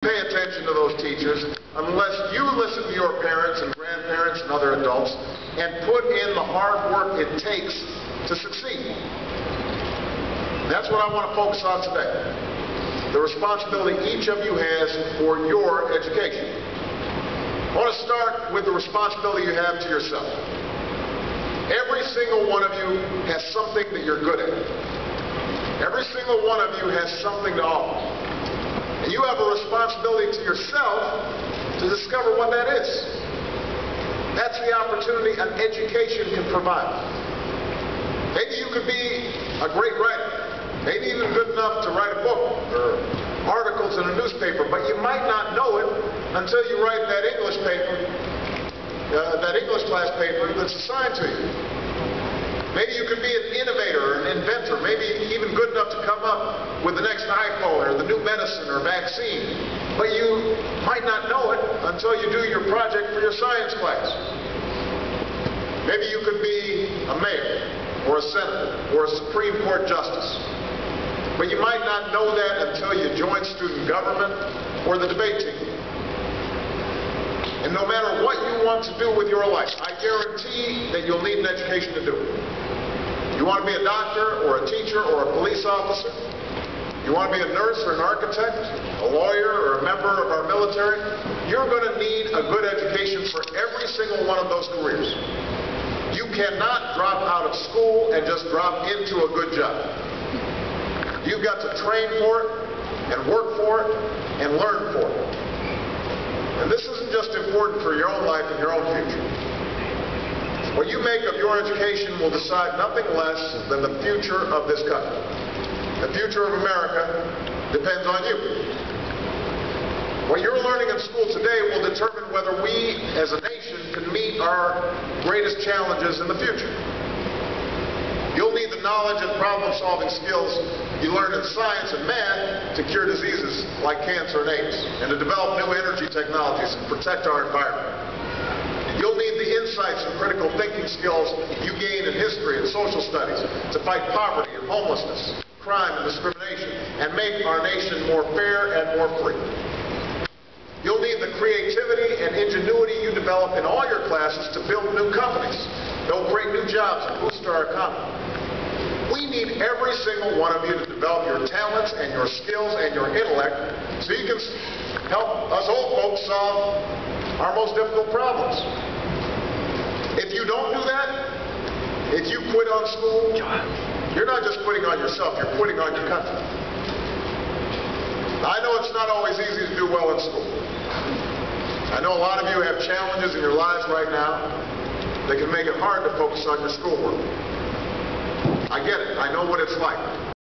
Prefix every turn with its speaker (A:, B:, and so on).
A: Pay attention to those teachers unless you listen to your parents and grandparents and other adults and put in the hard work it takes to succeed. That's what I want to focus on today. The responsibility each of you has for your education. I want to start with the responsibility you have to yourself. Every single one of you has something that you're good at. Every single one of you has something to offer. And you have a responsibility to yourself to discover what that is. That's the opportunity an education can provide. Maybe you could be a great writer. Maybe even good enough to write a book or articles in a newspaper, but you might not know it until you write that English paper, that English class paper that's assigned to you. Maybe you could be an innovator, an inventor, maybe even good enough to come up with the next iPhone or the new medicine or vaccine. But you might not know it until you do your project for your science class. Maybe you could be a mayor or a senator or a Supreme Court justice. But you might not know that until you join student government or the debate team. And no matter what you want to do with your life, I guarantee that you'll need an education to do it. You want to be a doctor or a teacher or a police officer? You want to be a nurse or an architect, a lawyer or a member of our military? You're going to need a good education for every single one of those careers. You cannot drop out of school and just drop into a good job. You've got to train for it and work for it and learn for it. And this isn't just important for your own life and your own future. What you make of your education will decide nothing less than the future of this country. The future of America depends on you. What you're learning in school today will determine whether we as a nation can meet our greatest challenges in the future. You'll need the knowledge and problem-solving skills you learn in science and math to cure diseases like cancer and AIDS, and to develop new energy technologies and protect our environment. You'll need the insights and critical thinking skills you gain in history and social studies to fight poverty and homelessness, crime and discrimination, and make our nation more fair and more free. You'll need the creativity and ingenuity you develop in all your classes to build new companies, build great new jobs, and boost our economy. We need every single one of you to develop your talents and your skills and your intellect so you can help us old folks solve our most difficult problems. If you don't do that, if you quit on school, you're not just quitting on yourself, you're quitting on your country. I know it's not always easy to do well in school. I know a lot of you have challenges in your lives right now that can make it hard to focus on your schoolwork. I get it. I know what it's like.